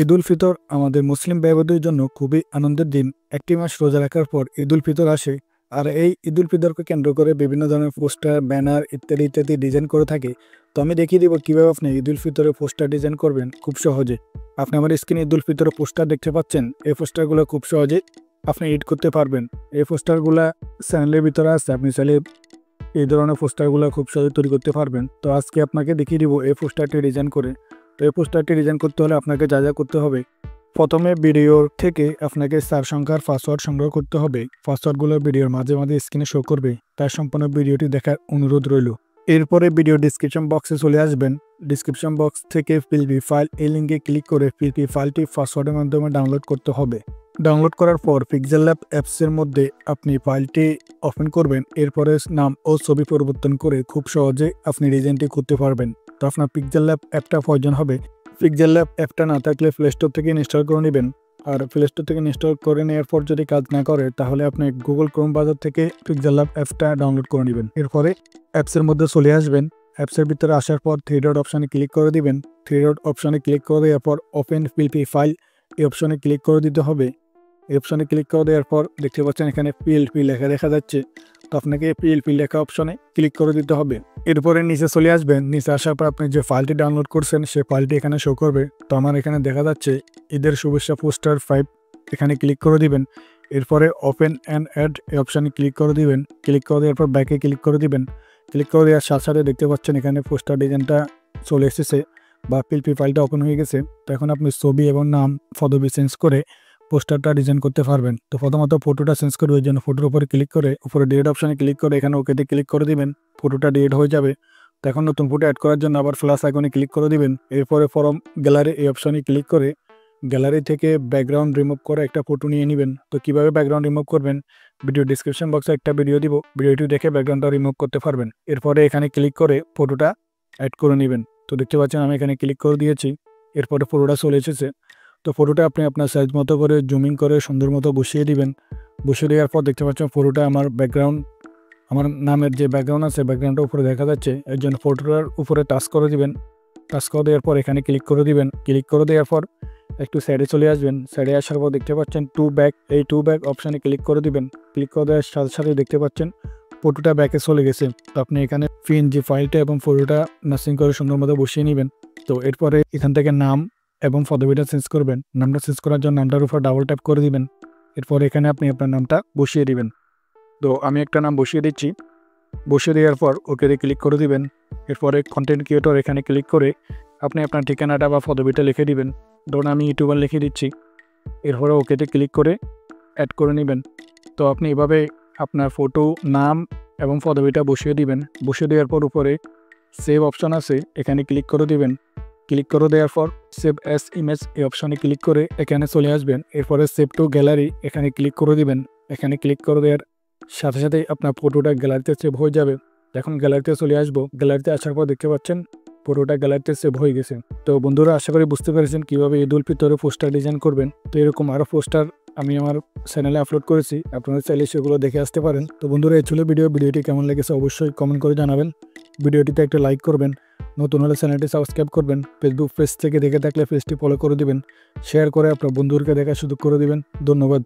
ঈদ উল ফিতর আমাদের মুসলিম ভাই-বোনদের জন্য খুবই আনন্দের দিন। একটি মাস রোজা রাখার পর ঈদ উল ফিতর আসে। আর এই ঈদ উল ফিতরকে কেন্দ্র করে বিভিন্ন ধরনের পোস্টার, ব্যানার ইত্যাদি ইত্যাদি ডিজাইন করে থাকে। তো আমি দেখিয়ে দিব কিভাবে আপনি ঈদ উল ফিতরের পোস্টার ডিজাইন করবেন খুব সহজে। আপনি আমার স্ক্রিনে ঈদ উল ফিতরের পোস্টার দেখতে পাচ্ছেন। এই পোস্টারগুলো খুব সহজে আপনি এডিট করতে পারবেন। এই পোস্টারগুলা চ্যানেলের ভিতরে আছে, আপনি চাইলে এই ধরনের পোস্টারগুলো খুব সহজে তৈরি করতে পারবেন। তো আজকে আপনাকে দেখিয়ে দিব এই পোস্টারটি ডিজাইন করে। তো এই পোস্টারটি ডিজাইন করতে হলে আপনাকে যা করতে হবে, প্রথমে ভিডিওর থেকে আপনাকে 4 সংখ্যার পাসওয়ার্ড সংগ্রহ করতে হবে। পাসওয়ার্ডগুলো ভিডিওর মাঝে মাঝে স্ক্রিনে শো করবে, তার সম্পূর্ণ ভিডিওটি দেখার অনুরোধ রইল। এরপরে ভিডিও ডিসক্রিপশন বক্সে চলে আসবেন। ডিসক্রিপশন বক্স থেকে পিএলপি ফাইল, এই লিঙ্কে ক্লিক করে পিএলপি ফাইলটি পাসওয়ার্ডের মাধ্যমে ডাউনলোড করতে হবে। ডাউনলোড করার পর পিক্সেল ল্যাব অ্যাপসের মধ্যে আপনি ফাইলটি ওপেন করবেন। এরপরে নাম ও ছবি পরিবর্তন করে খুব সহজে আপনি ডিজাইনটি করতে পারবেন। তো আপনার পিক্সেল ল্যাব অ্যাপটা প্রয়োজন হবে। পিক্সেল ল্যাব অ্যাপটা না থাকলে প্লে স্টোর থেকে ইনস্টল করে নেবেন। আর প্লে স্টোর থেকে ইনস্টল করে নেওয়ার পর যদি কাজ না করে, তাহলে আপনি গুগল ক্রোম ব্রাউজার থেকে পিক্সেল ল্যাব অ্যাপসটা ডাউনলোড করে নেবেন। এরপরে অ্যাপসের মধ্যে চলে আসবেন। অ্যাপসের ভিতরে আসার পর 3 ডট অপশানে ক্লিক করে দিবেন। 3 ডট অপশানে ক্লিক করে দেওয়ার পর ওপেন পিএলপি ফাইল, এই অপশানে ক্লিক করে দিতে হবে। এই অপশানে ক্লিক করে দেওয়ার পর দেখতে পাচ্ছেন এখানে পিএলপি লেখা দেখা যাচ্ছে। তো আপনাকে পিএলপি লেখা অপশানে ক্লিক করে দিতে হবে। এরপরে নিচে চলে আসবেন। নিচে আসার পর আপনি যে ফাইলটি ডাউনলোড করছেন সেই ফাইলটি এখানে শো করবে। তো আমার এখানে দেখা যাচ্ছে ঈদের শুভেচ্ছা পোস্টার 5, এখানে ক্লিক করে দিবেন। এরপরে ওপেন অ্যান্ড অ্যাড এই অপশানে ক্লিক করে দিবেন। ক্লিক করে দেওয়ার পর ব্যাকে ক্লিক করে দিবেন। ক্লিক করে দেওয়ার সাথে সাথে দেখতে পাচ্ছেন এখানে পোস্টার ডিজাইনটা চলে এসেছে বা পিএলপি ফাইলটা ওপেন হয়ে গেছে। তো এখন আপনি ছবি এবং নাম পদবি চেঞ্জ করে পোস্টারটা ডিজাইন করতে পারবেন। তো প্রথমত ফটোটা চেঞ্জ করবে, ওই জন্য ফটোর উপরে ক্লিক করে উপরে ডিলিট অপশানে ক্লিক করে এখানে ওকেতে ক্লিক করে দিবেন। ফটোটা ডিলিট হয়ে যাবে। তো এখন নতুন ফটো অ্যাড করার জন্য আবার প্লাস আইকনে ক্লিক করে দিবেন। এরপরে ফরম গ্যালারি এই অপশানে ক্লিক করে গ্যালারি থেকে ব্যাকগ্রাউন্ড রিমুভ করে একটা ফটো নিয়ে নেবেন। তো কীভাবে ব্যাকগ্রাউন্ড রিমুভ করবেন, ভিডিও ডিসক্রিপশন বক্সে একটা ভিডিও দিব, ভিডিওটি দেখে ব্যাকগ্রাউন্ডটা রিমুভ করতে পারবেন। এরপরে এখানে ক্লিক করে ফটোটা অ্যাড করে নেবেন। তো দেখতে পাচ্ছেন আমি এখানে ক্লিক করে দিয়েছি। এরপরে ফটোটা চলে এসেছে। তো ফটোটা আপনি আপনার সাইজ মতো করে জুমিং করে সুন্দর মতো বসিয়ে দিবেন। বসিয়ে দেওয়ার পর দেখতে পাচ্ছেন ফটোটা আমার ব্যাকগ্রাউন্ড, আমার নামের যে ব্যাকগ্রাউন্ড আছে ব্যাকগ্রাউন্ডটা উপরে দেখা যাচ্ছে। এর জন্য ফটোটার উপরে টাচ করে দিবেন। টাচ করে দেওয়ার পর এখানে ক্লিক করে দিবেন। ক্লিক করে দেওয়ার পর একটু সাইডে চলে আসবেন। সাইডে আসার পর দেখতে পাচ্ছেন টু ব্যাক, এই টু ব্যাক অপশানে ক্লিক করে দিবেন। ক্লিক করে দেওয়ার সাথে সাথে দেখতে পাচ্ছেন ফটোটা ব্যাকে চলে গেছে। তো আপনি এখানে পিএনজি ফাইলটা এবং ফটোটা নার্সিং করে সুন্দর মতো বসিয়ে নেবেন। তো এরপরে এখান থেকে নাম এবং পদবিটা চেঞ্জ করবেন। নামটা চেঞ্জ করার জন্য নামটার উপর ডাবল ট্যাপ করে দিবেন। এরপর এখানে আপনি আপনার নামটা বসিয়ে দিবেন। তো আমি একটা নাম বসিয়ে দিচ্ছি। বসিয়ে দেওয়ার পর ওকেতে ক্লিক করে দিবেন। এরপরে কন্টেন্ট ক্রিয়েটর এখানে ক্লিক করে আপনি আপনার ঠিকানাটা বা পদবিটা লিখে দিবেন। ধরুন আমি ইউটিউবার লিখে দিচ্ছি। এরপরে ওকেতে ক্লিক করে অ্যাড করে নেবেন। তো আপনি এভাবে আপনার ফটো, নাম এবং পদবিটা বসিয়ে দিবেন। বসিয়ে দেওয়ার পর উপরে সেভ অপশান আছে, এখানে ক্লিক করে দিবেন। ক্লিক করে দেওয়ার পর সেভ অ্যাজ ইমেজ এই অপশানে ক্লিক করে এখানে চলে আসবেন। এরপরে সেভ টু গ্যালারি এখানে ক্লিক করে দিবেন। এখানে ক্লিক করে দেওয়ার সাথে সাথেই আপনার ফটোটা গ্যালারিতে সেভ হয়ে যাবে। এখন গ্যালারিতে চলে আসবো। গ্যালারিতে আসার পর দেখতে পাচ্ছেন ফটোটা গ্যালারিতে সেভ হয়ে গেছে। তো বন্ধুরা, আশা করি বুঝতে পেরেছেন কীভাবে ঈদ উল ফিতরে পোস্টার ডিজাইন করবেন। তো এরকম আরও পোস্টার আমি আমার চ্যানেলে আপলোড করেছি, আপনারা চাইলে সেগুলো দেখে আসতে পারেন। তো বন্ধুরা, এই ছিল ভিডিওটি কেমন লেগেছে অবশ্যই কমেন্ট করে জানাবেন। ভিডিওটিতে একটা লাইক করবেন, নতুন হলে চ্যানেলটি সাবস্ক্রাইব করবেন। ফেসবুক পেজ থেকে দেখে থাকলে পেজটি ফলো করে দিবেন। শেয়ার করে আপনার বন্ধুদেরকে দেখার সুযোগ করে দিবেন। ধন্যবাদ।